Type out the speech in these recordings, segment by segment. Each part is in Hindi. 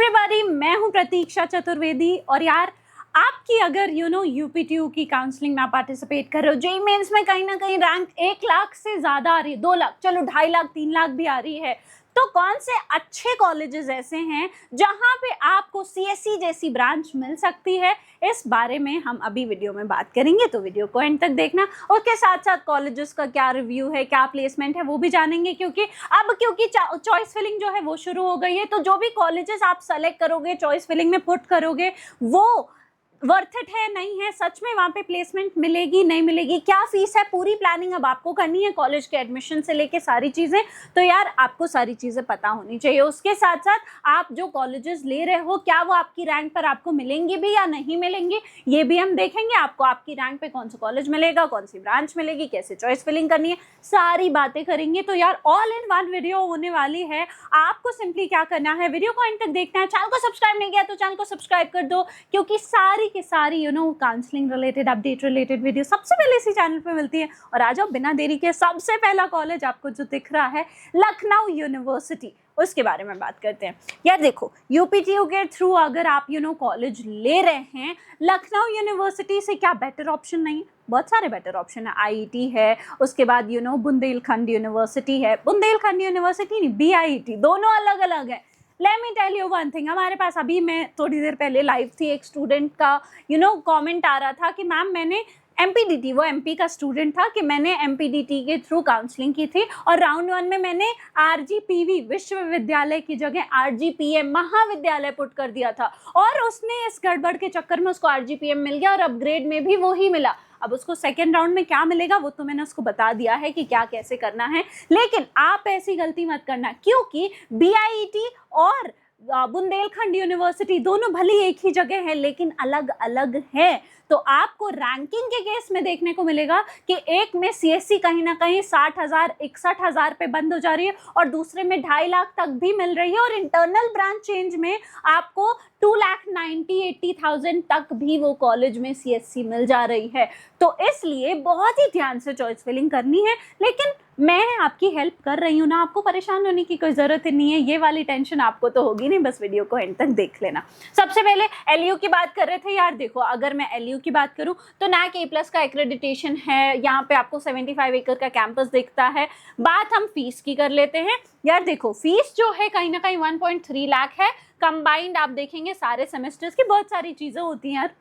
एवरीबॉडी, मैं हूं प्रतीक्षा चतुर्वेदी। और यार, आपकी अगर यूपीटीयू की काउंसलिंग में आप पार्टिसिपेट कर रहे हो, जेईई मेंस में कहीं ना कहीं रैंक 1 लाख से ज़्यादा आ रही है, 2 लाख, चलो 2.5 लाख 3 लाख भी आ रही है, तो कौन से अच्छे कॉलेजेस ऐसे हैं जहां पे आपको सीएससी जैसी ब्रांच मिल सकती है, इस बारे में हम अभी वीडियो में बात करेंगे। तो वीडियो को एंड तक देखना। उसके साथ साथ कॉलेजेस का क्या रिव्यू है, क्या प्लेसमेंट है, वो भी जानेंगे, क्योंकि चॉइस फिलिंग जो है वो शुरू हो गई है। तो जो भी कॉलेजेस आप सेलेक्ट करोगे, चॉइस फिलिंग में पुट करोगे, वो वर्थ इट है नहीं है, सच में वहाँ पे प्लेसमेंट मिलेगी नहीं मिलेगी, क्या फीस है, पूरी प्लानिंग अब आपको करनी है, कॉलेज के एडमिशन से लेके सारी चीज़ें। तो यार, आपको सारी चीज़ें पता होनी चाहिए। उसके साथ साथ आप जो कॉलेजेस ले रहे हो, क्या वो आपकी रैंक पर आपको मिलेंगे भी या नहीं मिलेंगे, ये भी हम देखेंगे। आपको आपकी रैंक पे कौन सा कॉलेज मिलेगा, कौन सी ब्रांच मिलेगी, कैसे चॉइस फिलिंग करनी है, सारी बातें करेंगे। तो यार, ऑल इन वन वीडियो होने वाली है। आपको सिंपली क्या करना है, वीडियो को एंड तक देखना है। चैनल को सब्सक्राइब नहीं किया तो चैनल को सब्सक्राइब कर दो, क्योंकि सारी की सारी counselling related, update related video सबसे पहले इसी चैनल पे मिलती है। और आ जाओ बिना देरी के, सबसे पहला कॉलेज आपको जो दिख रहा है, लखनऊ यूनिवर्सिटी, उसके बारे में बात करते हैं। यार देखो, यूपीटीयू के थ्रू अगर आप कॉलेज ले रहे हैं, लखनऊ यूनिवर्सिटी से क्या बेटर ऑप्शन नहीं है? बहुत सारे बेटर ऑप्शन है। आईआईटी है, उसके बाद बुंदेलखंड यूनिवर्सिटी है। बुंदेलखंड यूनिवर्सिटी नहीं, बीआईटी, दोनों अलग अलग है। Let me tell you one thing, हमारे पास अभी, मैं थोड़ी देर पहले लाइव थी, एक स्टूडेंट का कमेंट आ रहा था कि मैम मैंने एमपीडीटी, वो एमपी का स्टूडेंट था, कि मैंने एमपीडीटी के थ्रू काउंसलिंग की थी और राउंड 1 में मैंने आरजीपीवी विश्वविद्यालय की जगह आरजीपीएम महाविद्यालय पुट कर दिया था, और उसने इस गड़बड़ के चक्कर में उसको आरजीपीएम मिल गया और अपग्रेड में भी वो ही मिला। अब उसको सेकेंड राउंड में क्या मिलेगा वो तो मैंने उसको बता दिया है कि क्या कैसे करना है, लेकिन आप ऐसी गलती मत करना, क्योंकि बीआईटी और बुंदेलखंड यूनिवर्सिटी दोनों भले एक ही जगह है लेकिन अलग अलग हैं। तो आपको रैंकिंग के केस में देखने को मिलेगा कि एक में सीएससी कहीं ना कहीं 60,000 61,000 पे बंद हो जा रही है, और दूसरे में 2.5 लाख तक भी मिल रही है, और इंटरनल ब्रांच चेंज में आपको 2,90,80,000 तक भी वो कॉलेज में सीएससी मिल जा रही है। तो इसलिए बहुत ही ध्यान से चॉइस फिलिंग करनी है, लेकिन मैं आपकी हेल्प कर रही हूँ ना, आपको परेशान होने की कोई ज़रूरत नहीं है। ये वाली टेंशन आपको तो होगी नहीं, बस वीडियो को एंड तक देख लेना। सबसे पहले एलयू की बात कर रहे थे। यार देखो, अगर मैं एलयू की बात करूँ तो NAC A+ का एक्रेडिटेशन है, यहाँ पे आपको 75 एकड़ का कैंपस दिखता है। बात हम फीस की कर लेते हैं। यार देखो, फीस जो है कहीं ना कहीं 1.3 लाख है। कंबाइंड आप देखेंगे सारे सेमेस्टर्स की, बहुत सारी चीज़ें होती हैं यार,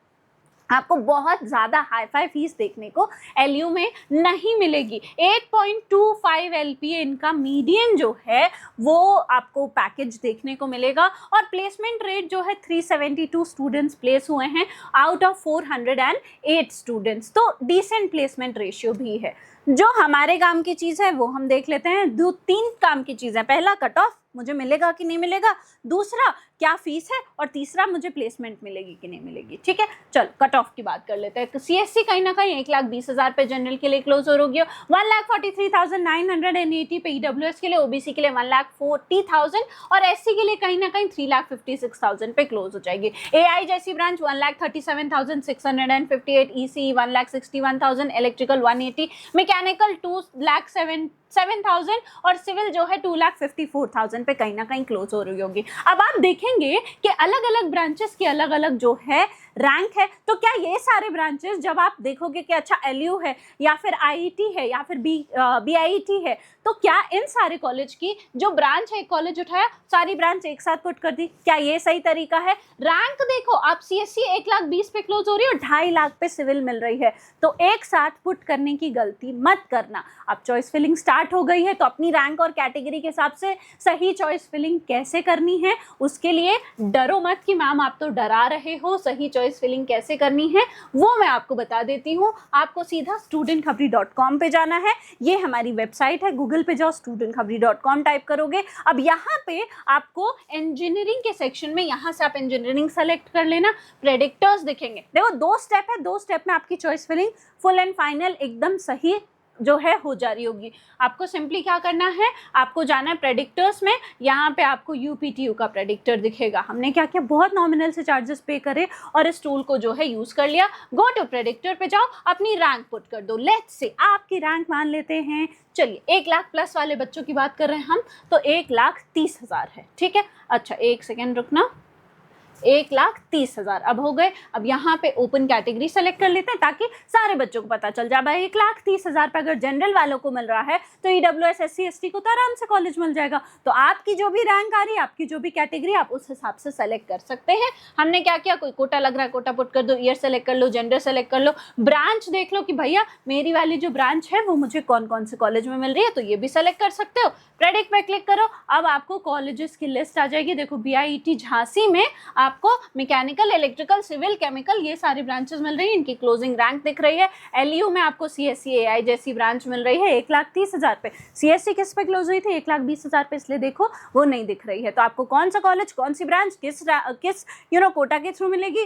आपको बहुत ज़्यादा हाई फाई फीस देखने को एलयू में नहीं मिलेगी। 8.25 LPA इनका मीडियन जो है वो आपको पैकेज देखने को मिलेगा, और प्लेसमेंट रेट जो है 372 स्टूडेंट्स प्लेस हुए हैं आउट ऑफ 408 स्टूडेंट्स, तो डिसेंट प्लेसमेंट रेशियो भी है। जो हमारे काम की चीज़ है वो हम देख लेते हैं। 2-3 काम की चीज़ें, पहला कट ऑफ मुझे मिलेगा कि नहीं मिलेगा, दूसरा क्या फीस है, और तीसरा मुझे प्लेसमेंट मिलेगी कि नहीं मिलेगी। ठीक है, चल कट ऑफ की बात कर लेते हैं। सीएससी कहीं ना कहीं 1,20,000 पे जनरल के लिए क्लोज हो गया, 1,43,980 पे ईडब्ल्यूएस के लिए, ओबीसी के लिए 1,40,000, और एससी के लिए कहीं ना कहीं 3,56,000 पे क्लोज हो जाएगी। एआई जैसी ब्रांच 1,37,658, ईसी 1,61,000, इलेक्ट्रिकल 180, मैकेनिकल 2,07,000, और सिविल जो है 2,54,000 पे कहीं ना कहीं क्लोज हो रही होगी। अब आप देखेंगे कि अलग अलग ब्रांचेस की अलग अलग जो है रैंक है। तो क्या ये सारे ब्रांचेस, जब आप देखोगे कि अच्छा एलयू है या फिर आईआईटी है या फिर बीआईटी है, तो क्या इन सारे कॉलेज की जो ब्रांच है, एक कॉलेज उठाया, सारी ब्रांच एक साथ पुट कर दी, क्या ये सही तरीका है? रैंक देखो, आप सीएससी 1,20,000 पे क्लोज हो रही है और 2.5 लाख पे सिविल मिल रही है, तो एक साथ पुट करने की गलती मत करना। अब चॉइस फिलिंग स्टार्ट हो गई है, तो अपनी रैंक और कैटेगरी के हिसाब से सही चॉइस फिलिंग कैसे करनी है, उसके लिए डरो मत कि मैम आप तो डरा रहे हो। सही चॉइस फिलिंग कैसे करनी है वो मैं आपको बता देती हूँ। आपको सीधा studentkhapri.com पे जाना है, ये हमारी वेबसाइट है। गूगल पे जाओ, studentkhapri.com टाइप करोगे। अब यहाँ पे आपको इंजीनियरिंग के सेक्शन में, यहाँ से आप इंजीनियरिंग सेलेक्ट कर लेना, प्रेडिक्टर्स दिखेंगे। देखो 2 स्टेप है, 2 स्टेप में आपकी choice filling full and final एकदम सही जो है हो जा रही होगी। आपको सिंपली क्या करना है, आपको जाना है प्रेडिक्टर्स में, यहाँ पे आपको यूपीटीयू का प्रेडिक्टर दिखेगा। हमने क्या किया, बहुत नॉमिनल से चार्जेस पे करे और इस टूल को जो है यूज़ कर लिया। गो टू प्रेडिक्टर पे जाओ, अपनी रैंक पुट कर दो। लेट्स से आपकी रैंक मान लेते हैं, चलिए 1 लाख प्लस वाले बच्चों की बात कर रहे हैं हम, तो 1,30,000 है। ठीक है, अच्छा 1 सेकेंड रुकना, 1,30,000 अब हो गए। अब यहाँ पे ओपन कैटेगरी सेलेक्ट कर लेते हैं ताकि सारे बच्चों को पता चल जाए। भाई 1,30,000 पे अगर जनरल वालों को मिल रहा है तो EWS SC ST को तो आराम से कॉलेज मिल जाएगा। तो आपकी जो भी रैंक आ रही है, आपकी जो भी कैटेगरी, आप उस हिसाब से सेलेक्ट कर सकते हैं। हमने क्या किया, कोई कोटा लग रहा है कोटा पुट कर दो, ईयर सेलेक्ट कर लो, जेंडर सेलेक्ट कर लो, ब्रांच देख लो कि भैया मेरी वाली जो ब्रांच है वो मुझे कौन कौन से कॉलेज में मिल रही है, तो ये भी सेलेक्ट कर सकते हो। प्रेडिक्ट पे क्लिक करो, अब आपको कॉलेजेस की लिस्ट आ जाएगी। देखो BIET झांसी में आपको मैकेनिकल, इलेक्ट्रिकल, सिविल, केमिकल ये सारी ब्रांचेस मिल रही है, इनकी क्लोजिंग रैंक दिख रही है। LU में आपको CSE AI जैसी ब्रांच मिल रही है 1,30,000 पे। CSE किस पे क्लोज हुई थी, 1,20,000 पे, इसलिए देखो वो नहीं दिख रही है। तो आपको कौन सा कॉलेज, कौन सी ब्रांच, किस कोटा के थ्रू मिलेगी,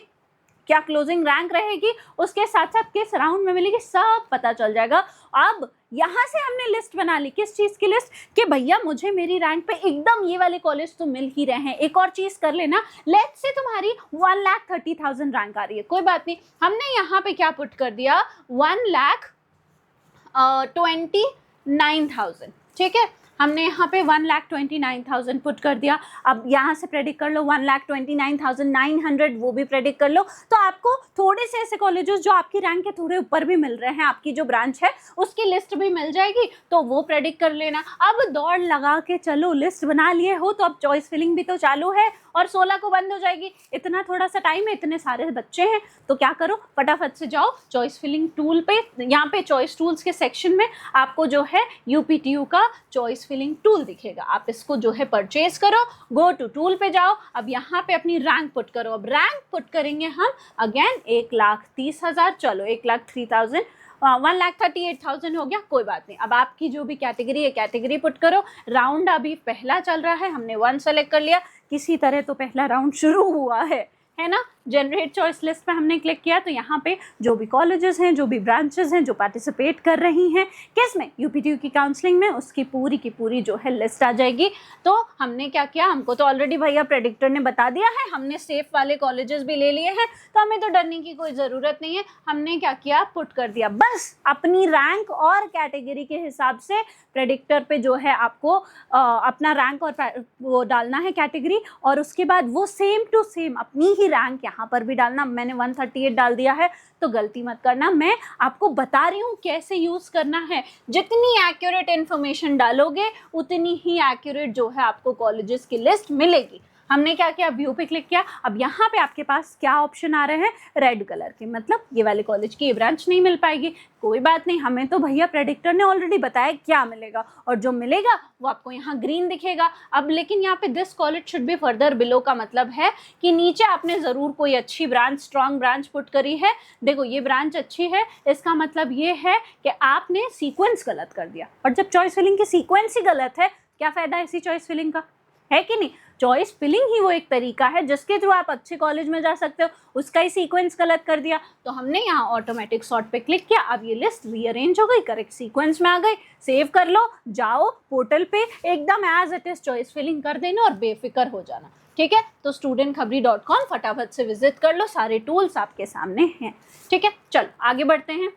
क्या क्लोजिंग रैंक रहेगी, उसके साथ साथ किस राउंड में मिलेगी, सब पता चल जाएगा। अब यहाँ से हमने लिस्ट बना ली, किस चीज़ की लिस्ट, कि भैया मुझे मेरी रैंक पे एकदम ये वाले कॉलेज तो मिल ही रहे हैं। एक और चीज़ कर लेना, लेट्स से तुम्हारी 1,30,000 रैंक आ रही है, कोई बात नहीं, हमने यहाँ पे क्या पुट कर दिया, 1,29,000, ठीक है, हमने यहाँ पे 1,29,000 पुट कर दिया। अब यहाँ से प्रेडिक्ट कर लो 1,29,900, वो भी प्रेडिक्ट कर लो। तो आपको थोड़े से ऐसे कॉलेजेस जो आपकी रैंक के थोड़े ऊपर भी मिल रहे हैं, आपकी जो ब्रांच है उसकी लिस्ट भी मिल जाएगी, तो वो प्रेडिक्ट कर लेना। अब दौड़ लगा के चलो, लिस्ट बना लिए हो तो अब चॉइस फिलिंग भी तो चालू है और 16 को बंद हो जाएगी। इतना थोड़ा सा टाइम है, इतने सारे बच्चे हैं, तो क्या करो, फटाफट से जाओ चॉइस फिलिंग टूल पे। यहाँ पे चॉइस टूल्स के सेक्शन में आपको जो है UPTU का चॉइस फिलिंग टूल दिखेगा, आप इसको जो है परचेज करो, गो टू टूल पे जाओ। अब यहाँ पे अपनी रैंक पुट करो। अब रैंक पुट करेंगे हम अगेन 1,30,000, चलो 1,03,000, 1,38,000 हो गया, कोई बात नहीं। अब आपकी जो भी कैटेगरी है कैटेगरी पुट करो। राउंड अभी पहला चल रहा है, हमने 1 सेलेक्ट कर लिया, किसी तरह तो पहला राउंड शुरू हुआ है ना। जनरेट चॉइस लिस्ट पे हमने क्लिक किया तो यहाँ पे जो भी कॉलेजेस हैं, जो भी ब्रांचेस हैं जो पार्टिसिपेट कर रही हैं किस में, UPTU की काउंसलिंग में, उसकी पूरी की पूरी जो है लिस्ट आ जाएगी। तो हमने क्या किया, हमको तो ऑलरेडी भैया प्रेडिक्टर ने बता दिया है, हमने सेफ वाले कॉलेजेस भी ले लिए हैं, तो हमें तो डरने की कोई ज़रूरत नहीं है। हमने क्या किया, पुट कर दिया, बस अपनी रैंक और कैटेगरी के हिसाब से प्रेडिक्टर पे जो है आपको अपना रैंक और वो डालना है कैटेगरी, और उसके बाद वो सेम टू सेम अपनी ही रैंक यहाँ पर भी डालना। मैंने 138 डाल दिया है, तो गलती मत करना, मैं आपको बता रही हूँ कैसे यूज़ करना है। जितनी एक्यूरेट इन्फॉर्मेशन डालोगे उतनी ही एक्यूरेट जो है आपको कॉलेजेस की लिस्ट मिलेगी। हमने क्या किया, व्यू पे क्लिक किया। अब यहाँ पे आपके पास क्या ऑप्शन आ रहे हैं, रेड कलर के, मतलब ये वाले कॉलेज की ये ब्रांच नहीं मिल पाएगी। कोई बात नहीं, हमें तो भैया प्रेडिक्टर ने ऑलरेडी बताया क्या मिलेगा, और जो मिलेगा वो आपको यहाँ ग्रीन दिखेगा। अब लेकिन यहाँ पे this college should be further below का मतलब है कि नीचे आपने ज़रूर कोई अच्छी ब्रांच, स्ट्रॉन्ग ब्रांच पुट करी है। देखो ये ब्रांच अच्छी है, इसका मतलब ये है कि आपने सीक्वेंस गलत कर दिया, और जब चॉइस फिलिंग की सीक्वेंस ही गलत है, क्या फ़ायदा है इसी चॉइस फिलिंग का, है कि नहीं। चॉइस फिलिंग ही वो एक तरीका है जिसके थ्रू आप अच्छे कॉलेज में जा सकते हो, उसका ही सीक्वेंस गलत कर दिया। तो हमने यहाँ ऑटोमेटिक सॉर्ट पे क्लिक किया, अब ये लिस्ट रीअरेंज हो गई, करेक्ट सीक्वेंस में आ गई। सेव कर लो, जाओ पोर्टल पे, एकदम as it is choice filling कर देना और बेफिक्र हो जाना, ठीक है। तो studentkhabri.com फटाफट से विजिट कर लो, सारे टूल्स आपके सामने हैं, ठीक है। चलो आगे बढ़ते हैं।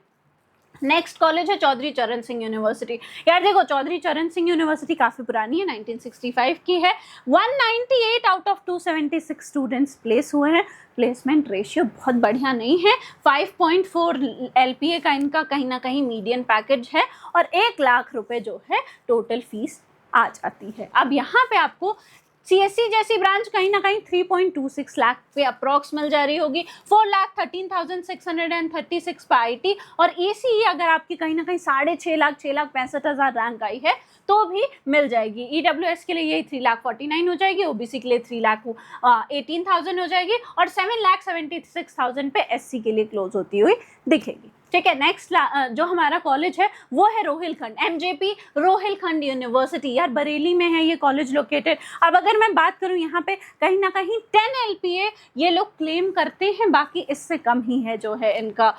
नेक्स्ट कॉलेज है चौधरी चरण सिंह यूनिवर्सिटी। यार देखो चौधरी चरण सिंह यूनिवर्सिटी काफ़ी पुरानी है, 1965 की है। 198 आउट ऑफ 276 स्टूडेंट्स प्लेस हुए हैं। प्लेसमेंट रेशियो बहुत बढ़िया नहीं है, 5.4 LPA का इनका कहीं ना कहीं मीडियन पैकेज है, और 1,00,000 रुपए जो है टोटल फीस आ जाती है। अब यहाँ पे आपको CSE जैसी ब्रांच कहीं ना कहीं 3.26 लाख पे अप्रॉक्स मिल जा रही होगी, 4,13,636 पे IT, और ACE अगर आपकी कहीं ना कहीं 6.5 लाख, 6,65,000 रैंक आई है तो भी मिल जाएगी। EWS के लिए यही 3,49,000 हो जाएगी, OBC के लिए 3,18,000 हो जाएगी, और 7,76,000 पे SC के लिए क्लोज होती हुई दिखेगी, ठीक है। नेक्स्ट जो हमारा कॉलेज है वो है रोहिलखंड, MJP रोहिलखंड यूनिवर्सिटी। यार बरेली में है ये कॉलेज लोकेटेड। अब अगर मैं बात करूँ यहाँ पे कहीं ना कहीं 10 LPA ये लोग क्लेम करते हैं, बाकी इससे कम ही है जो है इनका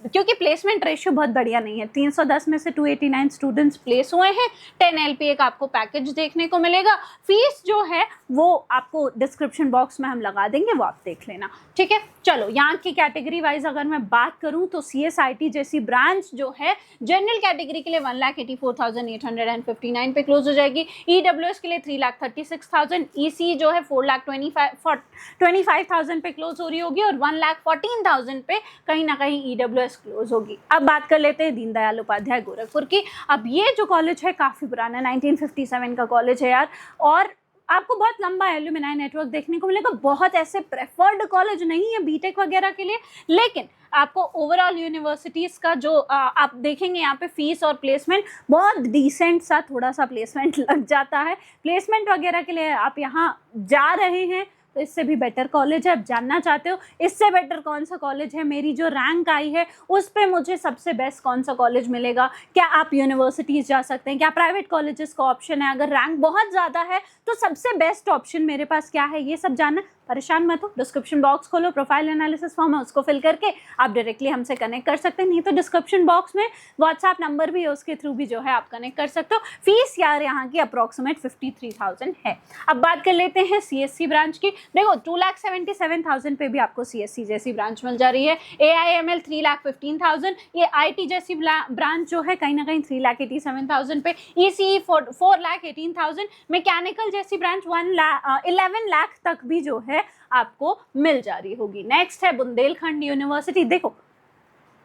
क्योंकि प्लेसमेंट रेशियो बहुत बढ़िया नहीं है, 310 में से 289 स्टूडेंट्स प्लेस हुए हैं। 10 LPA का आपको पैकेज देखने को मिलेगा। फीस जो है वो आपको डिस्क्रिप्शन बॉक्स में हम लगा देंगे, वो आप देख लेना, ठीक है। चलो यहाँ की कैटेगरी वाइज अगर मैं बात करूँ तो CSIT जैसी ब्रांच जो है जनरल कैटेगरी के लिए 1,84,859 पे क्लोज हो जाएगी। EWS के लिए 3,36,000, EC जो है 4,25,000 पे क्लोज हो रही होगी और 1,14,000 पे कहीं ना कहीं EWS क्लोज होगी। अब बात कर लेते हैं दीनदयाल उपाध्याय गोरखपुर की। अब ये जो कॉलेज है काफ़ी पुराना 1957 का कॉलेज है यार, और आपको बहुत लंबा एल्यूमिनाई नेटवर्क देखने को मिलेगा। बहुत ऐसे प्रेफर्ड कॉलेज नहीं है बीटेक वगैरह के लिए, लेकिन आपको ओवरऑल यूनिवर्सिटीज़ का जो आप देखेंगे यहाँ पे फीस और प्लेसमेंट बहुत डिसेंट सा थोड़ा सा प्लेसमेंट लग जाता है। प्लेसमेंट वगैरह के लिए आप यहाँ जा रहे हैं तो इससे भी बेटर कॉलेज है। आप जानना चाहते हो इससे बेटर कौन सा कॉलेज है, मेरी जो रैंक आई है उस पे मुझे सबसे बेस्ट कौन सा कॉलेज मिलेगा, क्या आप यूनिवर्सिटीज़ जा सकते हैं, क्या प्राइवेट कॉलेजेस का ऑप्शन है, अगर रैंक बहुत ज़्यादा है तो सबसे बेस्ट ऑप्शन मेरे पास क्या है, ये सब जानना परेशान मत हो। डिस्क्रिप्शन बॉक्स खोलो, प्रोफाइल एनालिसिस फॉर्म है उसको फिल करके आप डायरेक्टली हमसे कनेक्ट कर सकते हैं, नहीं तो डिस्क्रिप्शन बॉक्स में व्हाट्सएप नंबर भी है, उसके थ्रू भी जो है आप कनेक्ट कर सकते हो। फीस यार यहाँ की अप्रॉक्सीमेट 53,000 है। अब बात कर लेते हैं CSC ब्रांच की। देखो 2,77,000 पे भी आपको CSC जैसी ब्रांच मिल जा रही है। AIML 3,15,000, ये IT जैसी ब्रांच जो है कहीं ना कहीं 3,87,000 पे, ECE 4,18,000, मैकेनिकल जैसी ब्रांच 11 लाख तक भी जो है आपको मिल जा रही होगी। नेक्स्ट है बुंदेलखंड यूनिवर्सिटी। देखो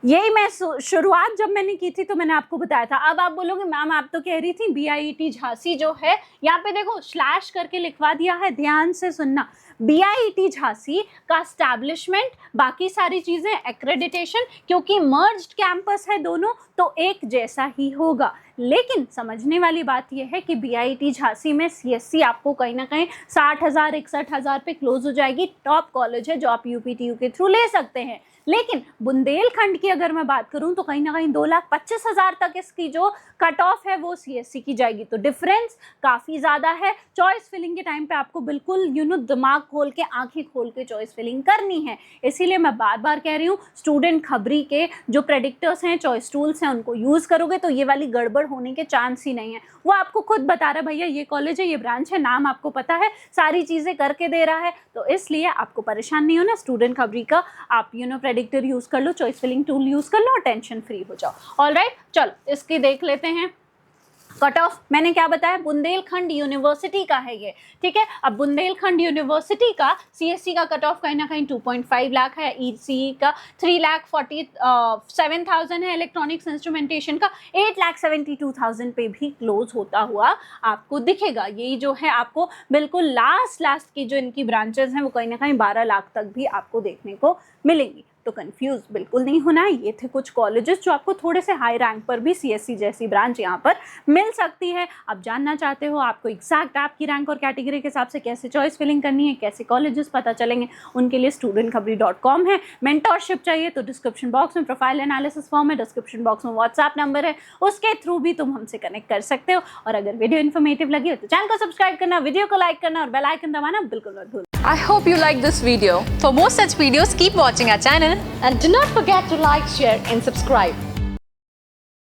यही मैं शुरुआत जब मैंने की थी तो मैंने आपको बताया था। अब आप बोलोगे मैम आप तो कह रही थी BIET झांसी जो है, यहाँ पे देखो स्लैश करके लिखवा दिया है, ध्यान से सुनना। BIET झांसी का एस्टैब्लिशमेंट, बाकी सारी चीज़ें, एक्रेडिटेशन, क्योंकि मर्ज्ड कैंपस है दोनों तो एक जैसा ही होगा। लेकिन समझने वाली बात यह है कि BIET झांसी में CSC आपको कहीं ना कहीं 60,000 61,000 पे क्लोज हो जाएगी। टॉप कॉलेज है जो आप UPTU के थ्रू ले सकते हैं। लेकिन बुंदेलखंड की अगर मैं बात करूं तो कहीं ना कहीं 2,25,000 तक इसकी जो कट ऑफ है वो CSC की जाएगी। तो डिफरेंस काफ़ी ज़्यादा है। चॉइस फिलिंग के टाइम पे आपको बिल्कुल दिमाग खोल के, आंखें खोल के चॉइस फिलिंग करनी है। इसीलिए मैं बार बार कह रही हूँ स्टूडेंट खबरी के जो प्रेडिक्टर्स हैं, चॉइस टूल्स हैं, उनको यूज़ करोगे तो ये वाली गड़बड़ होने के चांस ही नहीं है। वो आपको खुद बता रहा है भैया ये कॉलेज है, ये ब्रांच है, नाम आपको पता है, सारी चीज़ें करके दे रहा है, तो इसलिए आपको परेशान नहीं होना। स्टूडेंट खबरी का आप प्रेडिक्टर यूज़ कर लो, चॉइस फिलिंग टूल यूज़ कर लो और टेंशन फ्री हो जाओ। ऑलराइट, चलो इसकी देख लेते हैं कट ऑफ। मैंने क्या बताया, बुंदेलखंड यूनिवर्सिटी का है ये, ठीक है। अब बुंदेलखंड यूनिवर्सिटी का CSC का कट ऑफ कहीं ना कहीं 2.5 लाख है, ECE का 3,47,000 है, इलेक्ट्रॉनिक्स इंस्ट्रूमेंटेशन का 8,72,000 पे भी क्लोज होता हुआ आपको दिखेगा। यही जो है आपको बिल्कुल लास्ट की जो इनकी ब्रांचेस हैं वो कहीं ना कहीं 12 लाख तक भी आपको देखने को मिलेंगी। तो कंफ्यूज बिल्कुल नहीं होना। ये थे कुछ कॉलेजेस जो आपको थोड़े से हाई रैंक पर भी CSC जैसी ब्रांच यहाँ पर मिल सकती है। आप जानना चाहते हो आपको एग्जैक्ट आपकी रैंक और कैटेगरी के हिसाब से कैसे चॉइस फिलिंग करनी है, कैसे कॉलेजेस पता चलेंगे, उनके लिए studentkhabri.com है। मेंटरशिप चाहिए तो डिस्क्रिप्शन बॉक्स में प्रोफाइल एनालिसिस फॉर्म है, डिस्क्रिप्शन बॉक्स में व्हाट्सएप नंबर है, उसके थ्रू भी तुम हमसे कनेक्ट कर सकते हो। और अगर वीडियो इन्फॉर्मेटिव लगी हो तो चैनल को सब्सक्राइब करना, वीडियो को लाइक करना और बेल आइकन दबाना बिल्कुल मत भूलना। I hope you like this video. For more such videos, keep watching our channel and do not forget to like, share and subscribe.